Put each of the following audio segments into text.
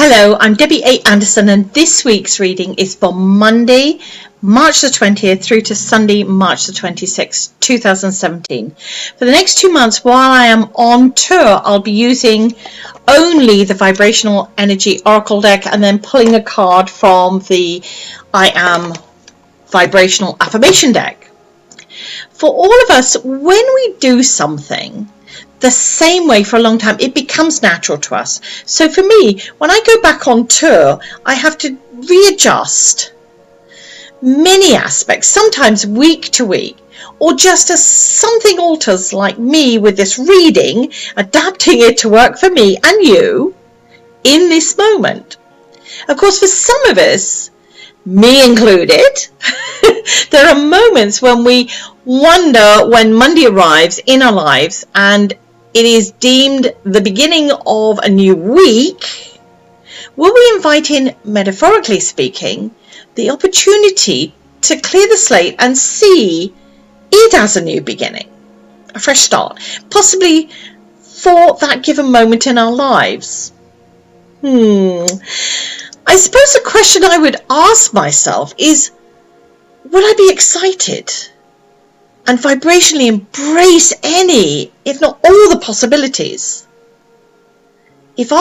Hello, I'm Debbie A. Anderson, and this week's reading is for Monday, March the 20th through to Sunday, March the 26th, 2017. For the next 2 months, while I am on tour, I'll be using only the Vibrational Energy Oracle deck and then pulling a card from the I Am Vibrational Affirmation deck. For all of us, when we do something the same way for a long time, it becomes natural to us. So for me, when I go back on tour, I have to readjust many aspects, sometimes week to week, or just as something alters, like me with this reading, adapting it to work for me and you in this moment. Of course, for some of us, me included, there are moments when we wonder when Monday arrives in our lives and it is deemed the beginning of a new week. Will we invite in, metaphorically speaking, the opportunity to clear the slate and see it as a new beginning, a fresh start, possibly for that given moment in our lives? I suppose the question I would ask myself is, would I be excited and vibrationally embrace any, if not all, the possibilities? If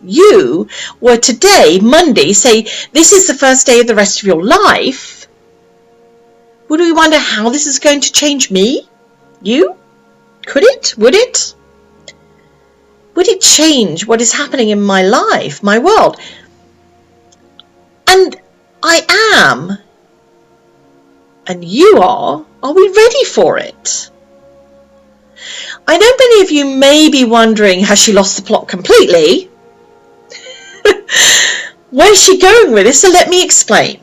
you were today, Monday, say this is the first day of the rest of your life, would we wonder how this is going to change me? You? Could it? Would it? Would it change what is happening in my life, my world? And I am, and you are we ready for it? I know many of you may be wondering, has she lost the plot completely? Where's she going with this? So let me explain.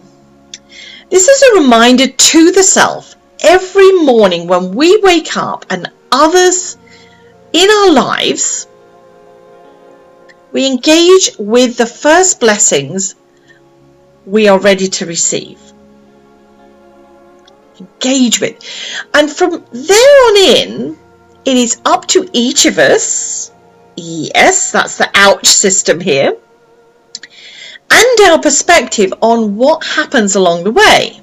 This is a reminder to the self every morning when we wake up and others in our lives, we engage with the first blessings we are ready to receive. Engage with. And from there on in, it is up to each of us, yes, that's the ouch system here, and our perspective on what happens along the way.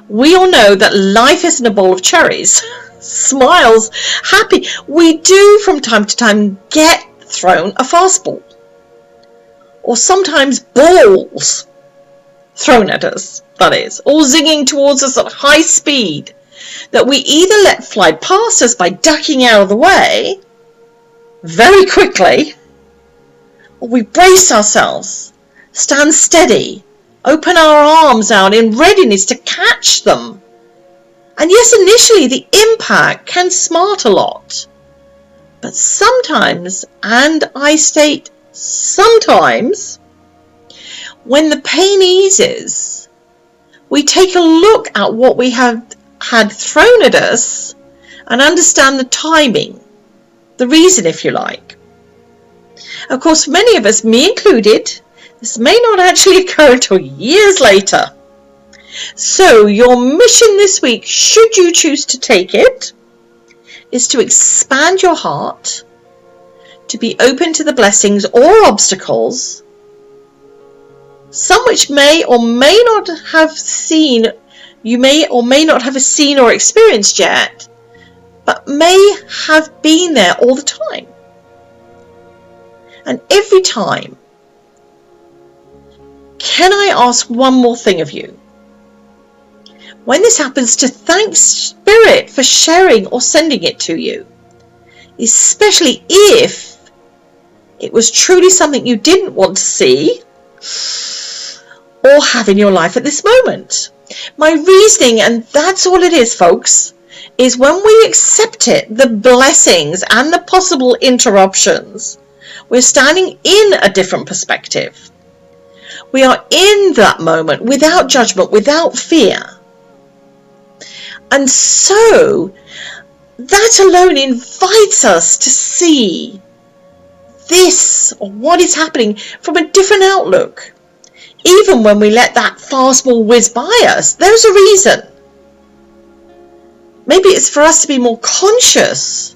We all know that life isn't a bowl of cherries, smiles, happy. We do from time to time get thrown a fastball, or sometimes balls thrown at us, that is, all zinging towards us at high speed, that we either let fly past us by ducking out of the way very quickly, or we brace ourselves, stand steady, open our arms out in readiness to catch them. And yes, initially the impact can smart a lot, but sometimes, and I state sometimes, when the pain eases, we take a look at what we have had thrown at us and understand the timing, the reason, if you like. Of course, for many of us, me included, this may not actually occur until years later. So your mission this week, should you choose to take it, is to expand your heart, to be open to the blessings or obstacles, some which may or may not have seen, you may or may not have seen or experienced yet, but may have been there all the time. And every time, can I ask one more thing of you? When this happens, to thank Spirit for sharing or sending it to you, especially if it was truly something you didn't want to see or have in your life at this moment. My reasoning, and that's all it is, folks, is when we accept it, the blessings and the possible interruptions, we're standing in a different perspective. We are in that moment without judgment, without fear. And so that alone invites us to see this, or what is happening, from a different outlook. Even when we let that fastball whiz by us, there's a reason. Maybe it's for us to be more conscious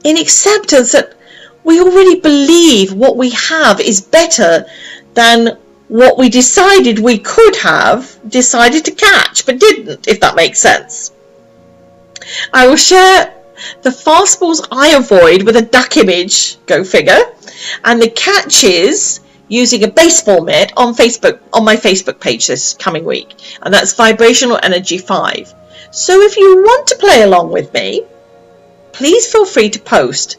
in acceptance that we already believe what we have is better than what we decided we could have decided to catch, but didn't, if that makes sense. I will share the fastballs I avoid with a duck image, go figure, and the catches using a baseball mitt on Facebook, on my Facebook page this coming week, and that's Vibrational Energy 5. So if you want to play along with me, please feel free to post,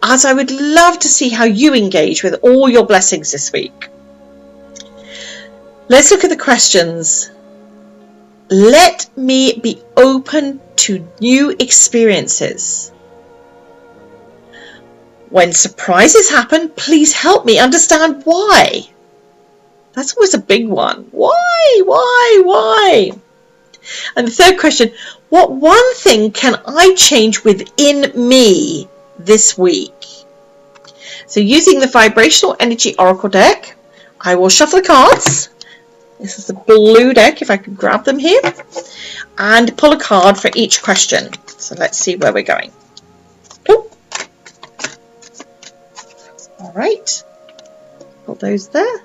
as I would love to see how you engage with all your blessings this week. Let's look at the questions. Let me be open to new experiences. When surprises happen, please help me understand why. That's always a big one. Why? And the third question, what one thing can I change within me this week? So using the Vibrational Energy Oracle deck, I will shuffle the cards. This is the blue deck, if I could grab them here, and pull a card for each question. So let's see where we're going. Cool. All right, put those there,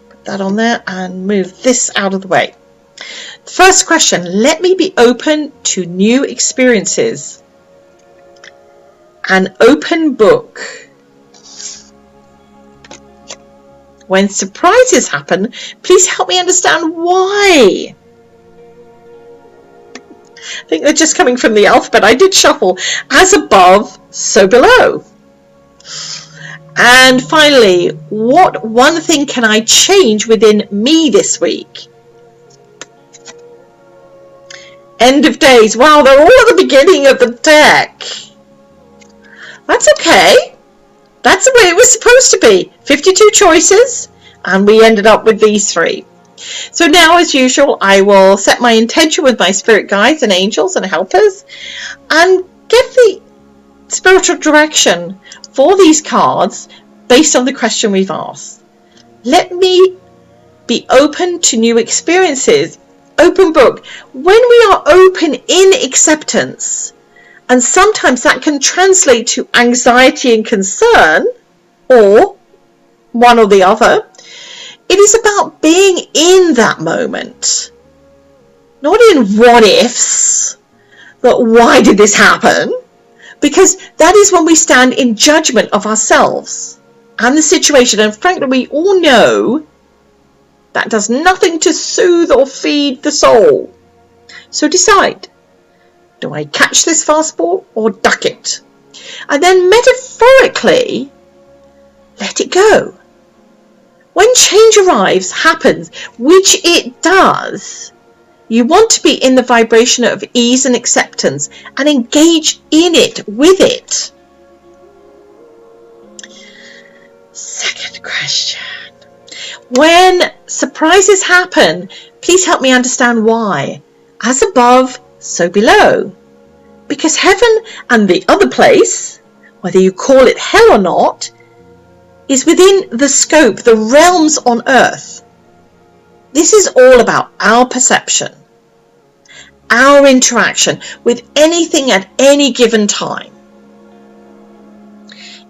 put that on there, and move this out of the way. First question, let me be open to new experiences. An open book. When surprises happen, please help me understand why. I think they're just coming from the alphabet. I did shuffle. As above, so below. And finally, what one thing can I change within me this week? End of days. Wow, they're all at the beginning of the deck. That's okay. That's the way it was supposed to be. 52 choices, and we ended up with these three. So now, as usual, I will set my intention with my spirit guides and angels and helpers, and give the spiritual direction for these cards based on the question we've asked. Let me be open to new experiences. Open book. When we are open in acceptance, and sometimes that can translate to anxiety and concern, or one or the other. It is about being in that moment, not in what ifs, but why did this happen? Because that is when we stand in judgment of ourselves and the situation. And frankly, we all know that does nothing to soothe or feed the soul. So decide. Do I catch this fastball or duck it? And then metaphorically, let it go. When change happens, which it does, you want to be in the vibration of ease and acceptance and engage in it, with it. Second question. When surprises happen, please help me understand why. As above, so below. Because heaven and the other place, whether you call it hell or not, is within the scope, the realms on earth. This is all about our perception, our interaction with anything at any given time.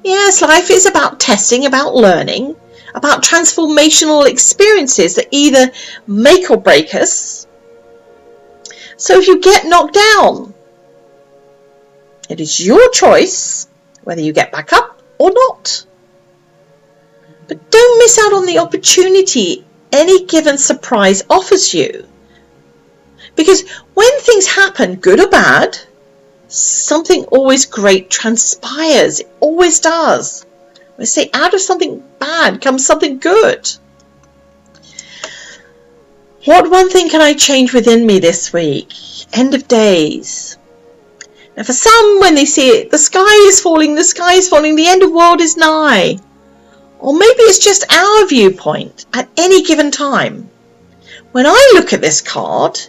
Yes, life is about testing, about learning, about transformational experiences that either make or break us. So if you get knocked down, it is your choice whether you get back up or not. But don't miss out on the opportunity any given surprise offers you. Because when things happen, good or bad, something always great transpires. It always does. We say out of something bad comes something good. What one thing can I change within me this week? End of days. Now for some, when they see it, the sky is falling, the end of world is nigh. Or maybe it's just our viewpoint at any given time. When I look at this card,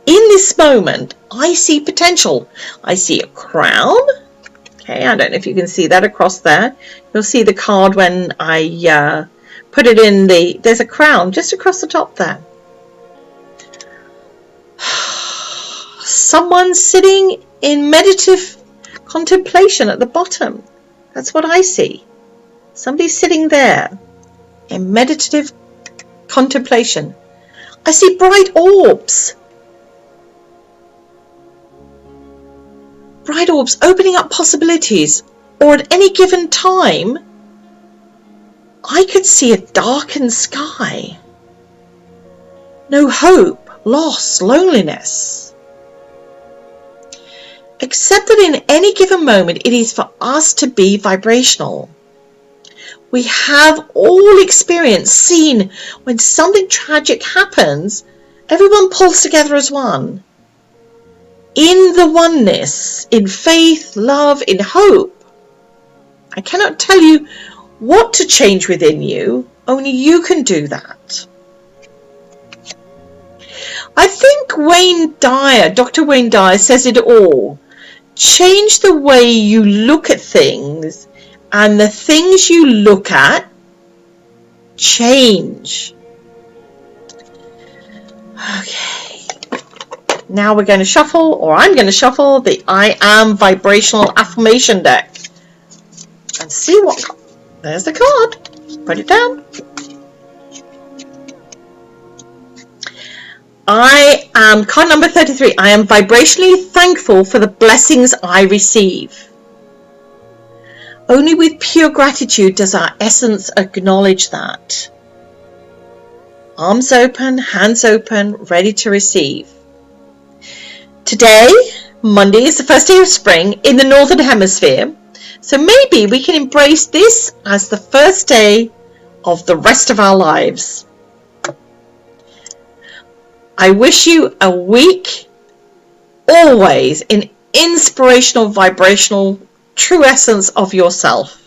in this moment, I see potential. I see a crown. Okay, I don't know if you can see that across there. You'll see the card when I put it in there's a crown just across the top there. Someone sitting in meditative contemplation at the bottom. That's what I see. somebody sitting there in meditative contemplation. I see bright orbs. Bright orbs opening up possibilities. Or at any given time, I could see a darkened sky. No hope, loss, loneliness. Accept that in any given moment, it is for us to be vibrational. We have all experienced, seen when something tragic happens, everyone pulls together as one. In the oneness, in faith, love, in hope. I cannot tell you what to change within you, only you can do that. I think Dr. Wayne Dyer says it all. Change the way you look at things, and the things you look at change. Okay. Now we're going to shuffle, or I'm going to shuffle the I Am Vibrational Affirmation deck. And see what... There's the card. Put it down. I am, card number 33. I am vibrationally thankful for the blessings I receive. Only with pure gratitude does our essence acknowledge that. Arms open, hands open, ready to receive. Today, Monday, is the first day of spring in the Northern Hemisphere. So maybe we can embrace this as the first day of the rest of our lives. I wish you a week always in inspirational, vibrational, true essence of yourself.